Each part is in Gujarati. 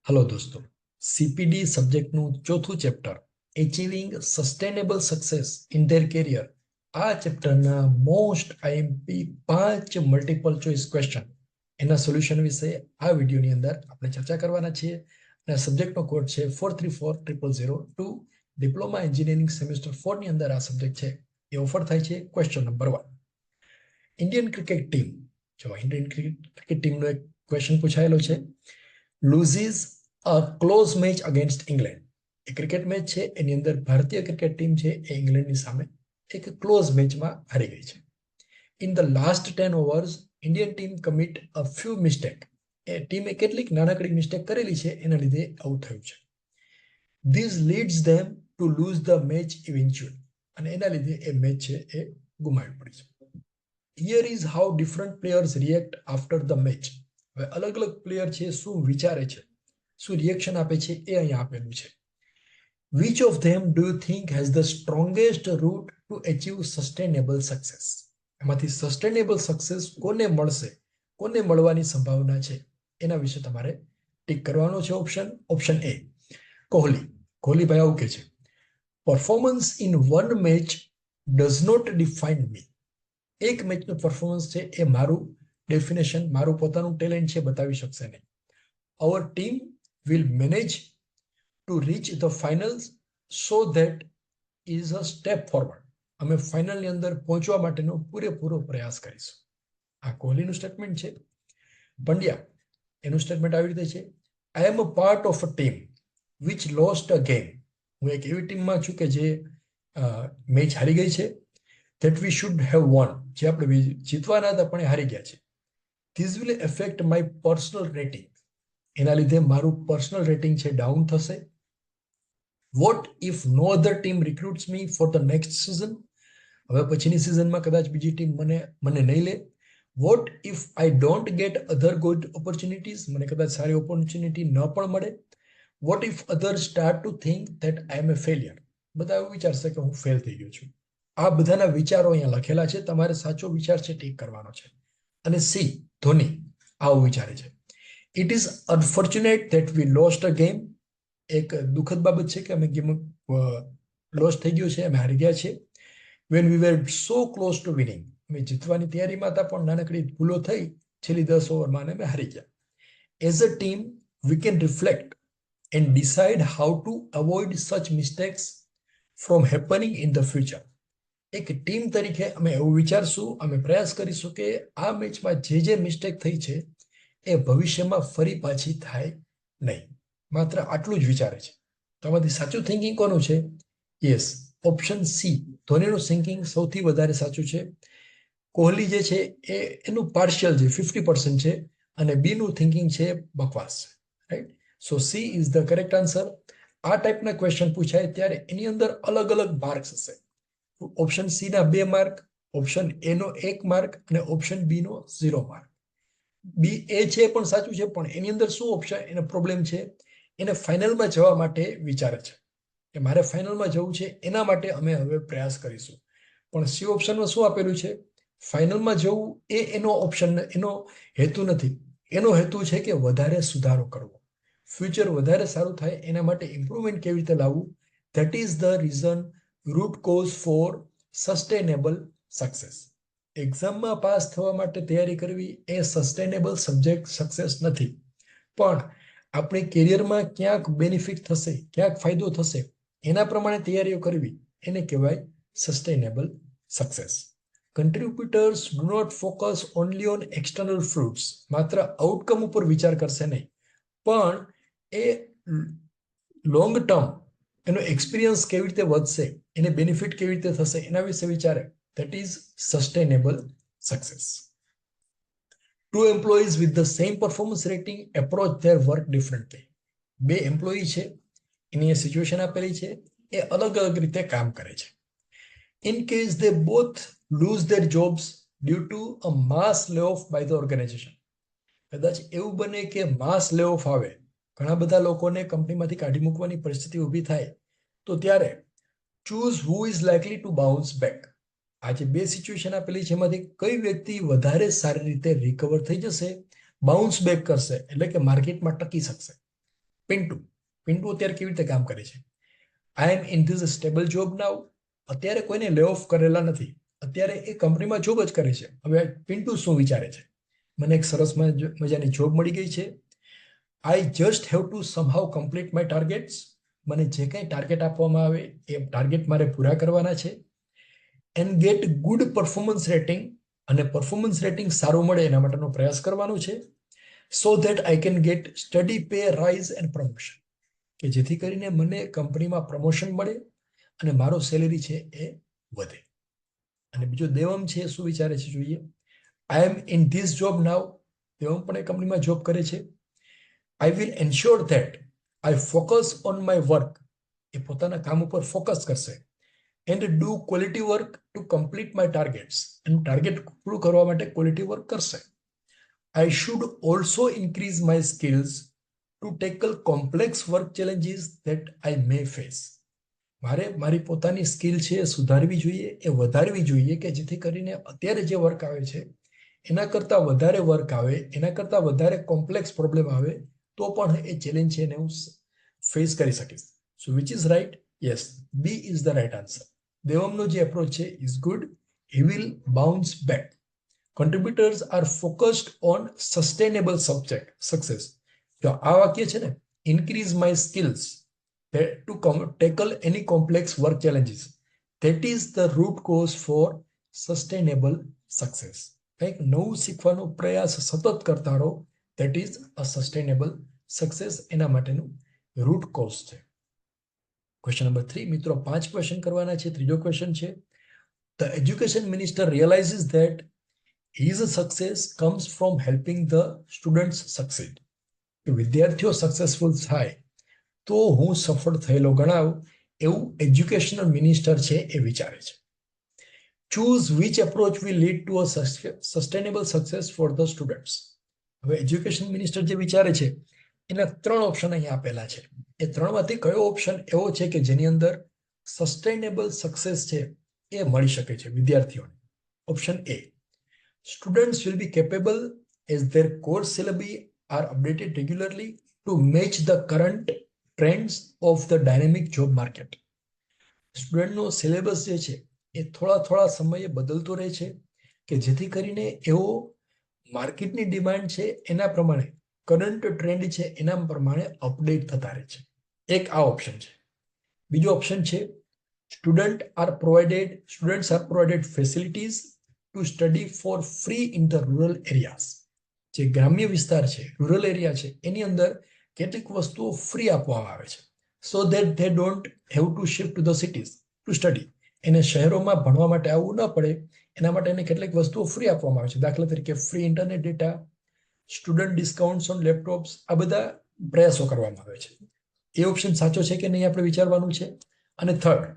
હલો દોસ્તો, સીપીડી સબ્જેક્ટનું ચોથું chapter achieving sustainable success in their career. આ ચેપ્ટરના most IMP 5 multiple choice question એના સોલ્યુશન વિશે આ વિડીયોની અંદર આપણે ચર્ચા કરવાના છીએ. અને સબ્જેક્ટનો કોડ છે 434002. ડિપ્લોમા એન્જિનિયરિંગ સેમેસ્ટર 4 ની અંદર આ સબ્જેક્ટ છે એ ઓફર થાય છે. Question number 1, Indian cricket team, જો ઇન્ડિયન ક્રિકેટ ટીમનો એક ક્વેશ્ચન પૂછાયેલો છે. loses a close match against England. A cricket match છે એની અંદર ભારતીય ક્રિકેટ ટીમ છે એ ઇંગ્લેન્ડની સામે એક ક્લોઝ મેચમાં હારી ગઈ છે. In the last 10 overs Indian team commit a few mistake. એ ટીમે કેટલીક નાનકડી મિસ્ટેક કરેલી છે એના લીધે આવું થયું છે. This leads them to lose the match eventually. અને એના લીધે એ મેચ છે એ ગુમાવી પડી છે. Here is how different players react after the match. હવે અલગ અલગ પ્લેયર છે શું વિચારે છે, શું રિએક્શન આપે છે એ અહીંયા આપેલું છે. Which of them do you think has the strongest root to achieve sustainable success. એમાંથી સસ્ટેનેબલ સક્સેસ કોને મળશે, કોને મળવાની સંભાવના છે એના વિશે તમારે ટીક કરવાનો છે. ઓપ્શન એ કોહલીભાઈ આવું કે છે, performance in one match does not define me. એક મેચનું પરફોર્મન્સ છે એ મારું ડેફિનેશન, મારું પોતાનું ટેલેન્ટ છે બતાવી શકશે નહીં. અવર team will manage to reach the finals so that is a step forward. અમે ફાઇનલની અંદર પહોંચવા માટેનો પૂરેપૂરો પ્રયાસ કરીશું. આ કોહલીનું સ્ટેટમેન્ટ છે. પંડ્યા એનું સ્ટેટમેન્ટ આવી રીતે છે, I am a part of a team which lost a game. હું એક એવી ટીમમાં છું કે જે મેચ હારી ગઈ છે. that we should have won. જે આપણે જીતવાના હતા પણ હારી ગયા છે. This will affect my personal rating. એના લીધે મારું પર્સનલ રેટિંગ છે ડાઉન થશે. What if no other team recruits me for the next season? હવે પછીની સિઝનમાં કદાચ બીજી ટીમ મને નહીં લે. What if I don't get other good opportunities? મને કદાચ સારી ઓપોર્ચ્યુનિટી ન પણ મળે. What if others start to think that I am a failure? બધા એવું વિચારશે કે હું ફેલ થઈ ગયો છું. આ બધાના વિચારો અહીંયા લખેલા છે. તમારે સાચો વિચાર છે ટીક કરવાનો છે. અને સી, ધોની આવું વિચારે છે, it is unfortunate that we lost a game. એક દુઃખદ બાબત છે કે અમે ગેમ લોસ થઈ ગયો છે, અમે હારી ગયા છે. When we were so close to winning. અમે જીતવાની તૈયારીમાં હતા પણ નાનકડી ભૂલો થઈ, છેલ્લી 10 ઓવરમાં અમે હારી ગયા. As a team we can reflect and decide how to avoid such mistakes from happening in the future. એક ટીમ તરીકે અમે એવું વિચારશું, અમે પ્રયાસ કરીશું કે આ મેચમાં જે મિસ્ટેક થઈ છે એ ભવિષ્યમાં ફરી પાછી થાય નહીં. માત્ર આટલું જ વિચારે છે. તમારી સાચું થિંકિંગ કોનું છે? યસ, ઓપ્શન સી, ધોનીનું થિંકિંગ સૌથી વધારે સાચું છે. કોહલી જે છે એનું પાર્શિયલ છે, 50% છે, અને બીનું થિંકિંગ છે બકવાસ. Right? So C is the correct answer. આ ટાઈપના ક્વેશ્ચન પૂછાય ત્યારે એની અંદર અલગ અલગ માર્ક્સ હશે. ઓપ્શન સી ના 2 માર્ક, ઓપ્શન એ નો 1 માર્ક અને ઓપ્શન બી નો 0 માર્ક. બી એ છે પણ સાચું છે, પણ એની અંદર શું ઓપ્શન એને પ્રોબ્લેમ છે, એને ફાઇનલમાં જવા માટે વિચારે છે કે મારે ફાઇનલમાં જવું છે, એના માટે અમે હવે પ્રયાસ કરીશું. પણ સી ઓપ્શનમાં શું આપેલું છે? ફાઇનલમાં જવું એ એનો ઓપ્શન, એનો હેતુ નથી. એનો હેતુ છે કે વધારે સુધારો કરવો, ફ્યુચર વધારે સારું થાય એના માટે ઇમ્પ્રુવમેન્ટ કેવી રીતે લાવવું. That is the reason, root cause four sustainable success. એક્ઝામમાં પાસ થવા માટે તૈયારી કરવી એ સસ્ટેનેબલ સબ્જેક્ટ સક્સેસ નથી, પણ આપણે કેરિયરમાં ક્યાંક બેનિફિટ થશે, ક્યાંક ફાયદો થશે, એના પ્રમાણે તૈયારીઓ કરવી એને કહેવાય sustainable success. Contributors do not focus only on external fruits. માત્ર આઉટકમ ઉપર વિચાર કરશે નહીં, પણ એ લોંગ ટર્મ એનો એક્સપિરિયન્સ કેવી રીતે વધશે, એને બેનિફિટ કેવી રીતે થશે એના વિશે વિચારે. That is sustainable success. Two employees with the same performance rating approach their work differently. 2 employee છે, એની સિચ્યુએશન આપેલી છે, એ અલગ અલગ રીતે કામ કરે છે. In case they both lose their jobs due to a mass lay off by the organisation. કદાચ એવું બને કે માસ લે ઓફ આવે, ઘણા બધા લોકોને કંપનીમાંથી કાઢી મૂકવાની પરિસ્થિતિ ઊભી થાય, તો ત્યારે choose who is likely two bounce back. આ જે 2 સિચ્યુએશન આપેલી છે એમાંથી કઈ વ્યક્તિ વધારે સારી રીતે રિકવર થઈ જશે, બાઉન્સ બેક કરશે, એટલે કે માર્કેટમાં ટકી શકશે. પિન્ટુ પિન્ટુ અત્યારે કેવી રીતે કામ કરે છે? I am in this stable job નાઉ. અત્યારે કોઈને લે ઓફ કરેલા નથી, અત્યારે એ કંપનીમાં જોબ જ કરે છે. હવે પિન્ટુ શું વિચારે છે? મને એક સરસ મજાની જોબ મળી ગઈ છે. I just have to સમહાઉ complete my targets. મને જે કંઈ ટાર્ગેટ આપવામાં આવે એ ટાર્ગેટ મારે પૂરા કરવાના છે. And get good performance rating, અને પરફોર્મન્સ રેટિંગ સારું મળે એના માટેનો પ્રયાસ કરવાનો છે. So that I can get study pay rise and promotion, કે જેથી કરીને મને કંપનીમાં પ્રમોશન મળે અને મારો સેલેરી છે એ વધે. અને બીજો દેવમ છે શું વિચારે છે જોઈએ. I am in this job now. Devam પણ એ કંપનીમાં જોબ કરે છે. I will ensure that I focus on my work. એ પોતાના કામ ઉપર ફોકસ કરશે. And do quality work to complete my targets. એનું ટાર્ગેટ પૂરું કરવા માટે ક્વોલિટી વર્ક કરશે. I should also increase my skills to tackle complex work challenges that I may face. મારે મારી પોતાની સ્કિલ છે એ સુધારવી જોઈએ, એ વધારવી જોઈએ, કે જેથી કરીને અત્યારે જે વર્ક આવે છે એના કરતાં વધારે વર્ક આવે, એના કરતાં વધારે કોમ્પ્લેક્સ પ્રોબ્લેમ આવે તો પણ એ ચેલેન્જ છે એને હું ફેસ કરી શકીશ. So which is right? Yes, B is the right answer. દેવમનો જે એપ્રોચ છે is good. He will bounce back. Contributors are focused on sustainable subject success. જો આ વાક્ય છે ને, increase my skills to tackle any complex work challenges, that is the root cause for sustainable success. કંઈક નવું શીખવાનો પ્રયાસ સતત કરતા રહો, that is a sustainable success. એના માટેનું રૂટ કોઝ છે. ક્વેશ્ચન નંબર 3 મિત્રો 5 ક્વેશ્ચન કરવાના છે. ત્રીજો ક્વેશ્ચન છે, the education minister realizes that his success comes from helping the students succeed. કે વિદ્યાર્થીઓ સક્સેસફુલ થાય તો હું સફળ થયેલો ગણાવ, એવું એજ્યુકેશનલ મિનિસ્ટર છે એ વિચારે છે. Choose which approach will lead to a sustainable success for the students. હવે એજ્યુકેશન મિનિસ્ટર જે વિચારે છે એના 3 ઓપ્શન અહીંયા આપેલા છે. એ 3માંથી કયો ઓપ્શન એવો છે કે જેની અંદર સસ્ટેનેબલ સક્સેસ છે એ મળી શકે છે વિદ્યાર્થીઓને? Option A, students will be capable as their course syllabi are updated regularly to match the current trends of the dynamic job market. સ્ટુડન્ટનો સિલેબસ જે છે એ થોડા સમયે બદલતો રહે છે કે જેથી કરીને એવો માર્કેટની ડિમાન્ડ છે એના પ્રમાણે, કરંટ ટ્રેન્ડ છે એના પ્રમાણે અપડેટ થતા રહે છે. એક આ ઓપ્શન છે. બીજો ઓપ્શન છે, students are provided facilities to study for free in the rural areas. જે ગ્રામ્ય વિસ્તાર છે, રૂરલ એરિયા છે, એની અંદર કેટલીક વસ્તુઓ ફ્રી આપવામાં આવે છે, so that they don't have to shift to the cities to study. એને શહેરોમાં ભણવા માટે આવવું ન પડે એના માટે એને કેટલીક વસ્તુઓ ફ્રી આપવામાં આવે છે. દાખલા તરીકે free internet data, student discounts on laptops, આ બધા પ્રયાસો કરવામાં આવે છે. એ ઓપ્શન સાચો છે કે નહીં આપણે વિચારવાનું છે. અને third,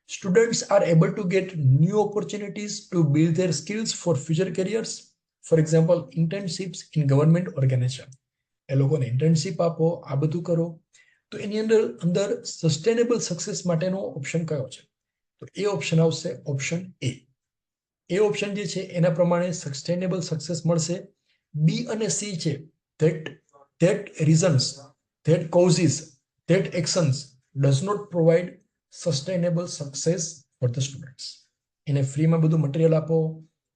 students are able to get new opportunities to build their skills for future careers. For example, internships in government organization. એ લોકોને ઇન્ટર્નશિપ આપો, આ બધું કરો. તો એની અંદર સસ્ટેનેબલ સક્સેસ માટેનો ઓપ્શન કયો છે? તો એ ઓપ્શન આવશે ઓપ્શન એ. એ ઓપ્શન જે છે એના પ્રમાણે સસ્ટેનેબલ સક્સેસ મળશે. બી અને સી છે, that reasons, that causes, that actions does not provide sustainable success for the students. એને ફ્રીમાં બધું મટીરિયલ આપો,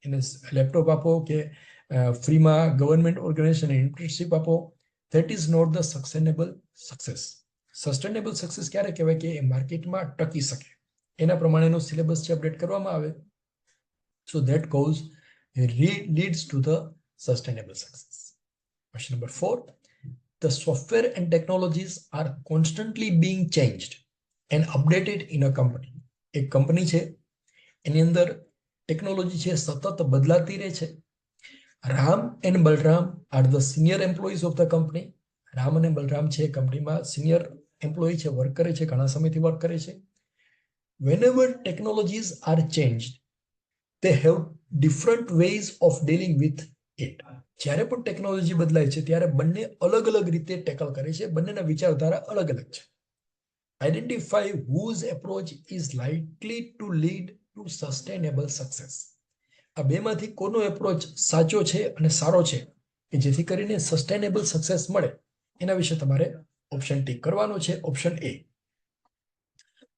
એને લેપટોપ આપો, કે ફ્રીમાં ગવર્મેન્ટ ઓર્ગેનાઇઝેશન ઇન્ટર્નશિપ આપો, that is not the sustainable success. Sustainable success ક્યારે કહેવાય? કે એ માર્કેટમાં ટકી શકે, એના પ્રમાણેનો સિલેબસ છે અપડેટ કરવામાં આવે. So that cause leads to the sustainable success. Question number 4, the software and technologies are constantly being changed and updated in a company. એક કંપની છે એની અંદર ટેકનોલોજી છે સતત બદલાતી રહે છે. Ram and Balram are the senior employees of the company. Ram અને બલરામ છે કંપનીમાં સિનિયર એમ્પ્લોય છે, વર્ક કરે છે, ઘણા સમયથી વર્ક કરે છે. whenever technologies are changed, they have different ways of dealing with it. જ્યારે પણ ટેકનોલોજી બદલાય છે ત્યારે બંને અલગ અલગ રીતે ટેકલ કરે છે, બંનેના વિચારધારા અલગ અલગ છે. Identify whose approach is likely to lead to sustainable success. આ બેમાંથી કોનો એપ્રોચ સાચો છે અને સારો છે કે જેથી કરીને સસ્ટેનેબલ સક્સેસ મળે, એના વિશે તમારે ઓપ્શન ટીક કરવાનો છે. Option A.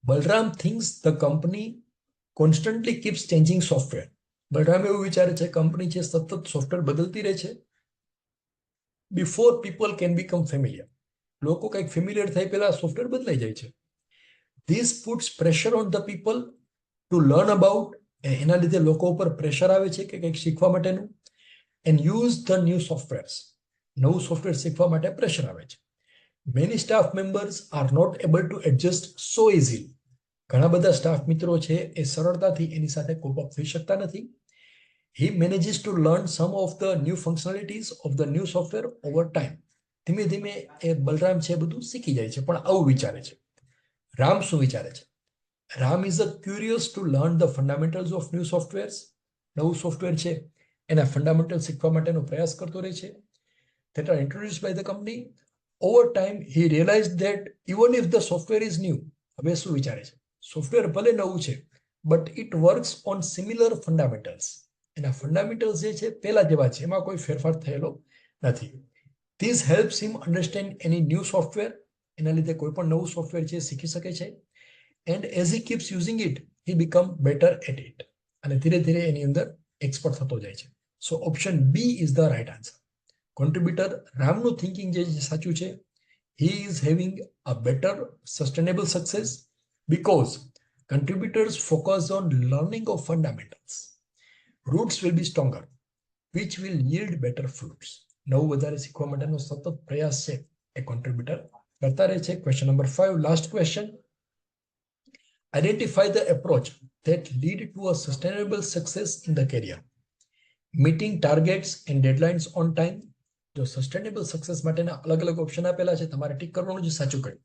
Balram thinks the company constantly keeps changing software. Balram એવું વિચારે છે કંપની છે સતત સોફ્ટવેર બદલતી રહે છે. Before people can become familiar. લોકો કંઈક ફેમિલિયર થાય પહેલા સોફ્ટવેર બદલાઈ જાય છે. This puts pressure on the people to learn about. એના લીધે લોકો ઉપર પ્રેશર આવે છે કે કંઈક શીખવા માટેનું. And use the new softwares. નવું સોફ્ટવેર શીખવા માટે પ્રેશર આવે છે. Many staff members are not able to adjust so easily. ઘણા બધા સ્ટાફ મિત્રો છે એ સરળતાથી એની સાથે કોપ અપ થઈ શકતા નથી. He manages to learn some of the new functionalities of the new software over time. ધીમે ધીમે એ બલરામ છે બધું શીખી જાય છે. પણ આવું વિચારે છે. રામ શું વિચારે છે? Ram is a curious to learn the fundamentals of new softwares. નવું સોફ્ટવેર છે એના ફંડામેન્ટલ શીખવા માટેનો પ્રયાસ કરતો રહે છે. That are introduced by the company. Over time, he realized that even if the software is new, હવે શું વિચારે છે? સોફ્ટવેર ભલે નવું છે, but it works on similar fundamentals. એના ફંડામેન્ટલ્સ જે છે પેલા જેવા છે, એમાં કોઈ ફેરફાર થયેલો નથી. This helps him understand any new software. એના લીધે કોઈ પણ નવું સોફ્ટવેર છે શીખી શકે છે. And as he keeps using it, he become better at it. અને ધીરે ધીરે એની અંદર એક્સપર્ટ થતો જાય છે. So option B is the right answer. Contributor રામનું થિંકિંગ જે સાચું છે. He is having a better sustainable success because contributors focus on learning of fundamentals. Roots will be stronger, which will yield better fruits. નવું વધારે શીખવા માટેનો સતત પ્રયાસ છે એ કોન્ટ્રીબ્યુટર કરતા રહે છે. Question number 5, last question. Identify the approach that lead to a sustainable success in the career. Meeting targets and deadlines on time. જો સસ્ટેનેબલ સક્સેસ માટેના અલગ અલગ ઓપ્શન આપેલા છે, તમારે ટીક કરવાનું છે સાચું કયું.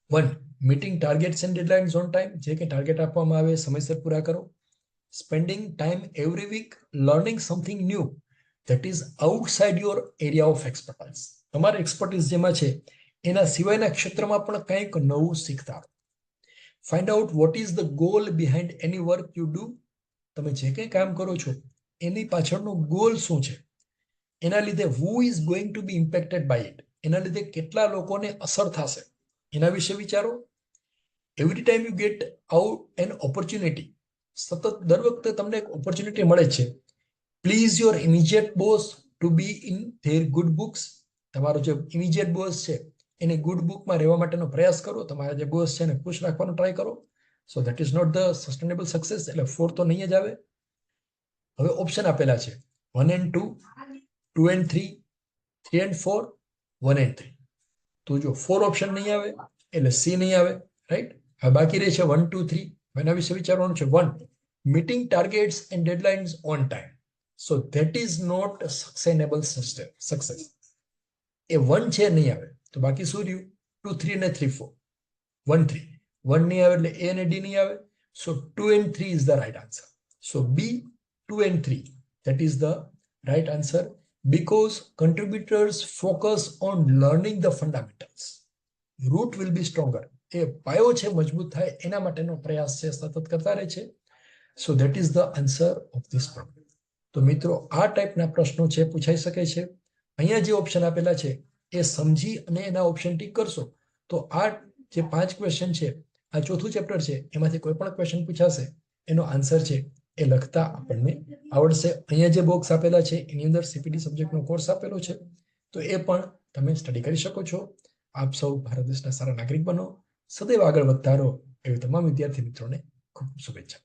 1. Meeting targets and deadlines on time. જે કે ટાર્ગેટ આપવામાં આવે સમયસર પૂરા કરો. Spending time every week learning something new that is outside your area of expertise. તમારા એક્સપર્ટીઝ જેમાં છે એના સિવાયના ક્ષેત્રમાં પણ કંઈક નવું શીખતા. Find out what is the goal behind any work you do. તમે જે કંઈ કામ કરો છો એની પાછળનો ગોલ શું છે, એના લીધે who is going to be impacted by it, એના લીધે કેટલા લોકોને અસર થશે એના વિશે વિચારો. Every time you get out an opportunity. સતત દર વખતે તમને એક ઓપોર્ચ્યુનિટી મળે છે. Please your immediate boss to be in their good books. તમારો જે ઇમિજિએટ બોસ છે એને ગુડ બુકમાં રહેવા માટેનો પ્રયાસ કરો. તમારા જે બોસ છે એને ખુશ રાખવાનો ટ્રાય કરો. So that is not the sustainable success. એટલે 4 તો નહીં જ આવે. હવે ઓપ્શન આપેલા છે 1 and 2, 2 and 3, 3 and 4, 1 and 3. તો જો 4 ઓપ્શન નહીં આવે એટલે સી નહીં આવે. રાઈટ. હવે બાકી રહે છે 1, 2, 3. એના વિશે વિચારવાનું છે. 1. Meeting targets and deadlines on time. So that is not sustainable success. એ 1 છે નહીં આવે તો બાકી શું રહ્યું? 2, 3 અને 3, 4. 1, 3. 1 નહીં આવે એટલે એ અને ડી નહીં આવે. સો 2 and 3 is the right answer. So B, 2 and 3, that is the right answer. Because contributors focus on learning the fundamentals. Root will be stronger. એ પાયો છે મજબૂત થાય એના માટેનો પ્રયાસ છે, સતત કરતા રહે છે. સો that is the answer of this problem. તો મિત્રો આ ટાઈપના પ્રશ્નો છે પૂછાઈ શકે છે. અહીંયા જે ઓપ્શન આપેલા છે એ સમજી અને એના ઓપ્શન ટીક કરશો તો આ જે 5 ક્વેશ્ચન છે, આ ચોથું ચેપ્ટર છે, એમાંથી કોઈ પણ ક્વેશ્ચન પૂછાશે એનો આન્સર છે એ લખતા આપણને આવડશે. અહીંયા જે બોક્સ આપેલા છે એની અંદર સીપીટી સબ્જેક્ટનો કોર્સ આપેલો છે, તો એ પણ તમે સ્ટડી કરી શકો છો. આપ સૌ ભારત દેશના સારા નાગરિક બનો, સદૈવ આગળ વધતા રહો એવી તમામ વિદ્યાર્થી મિત્રોને ખૂબ શુભેચ્છા.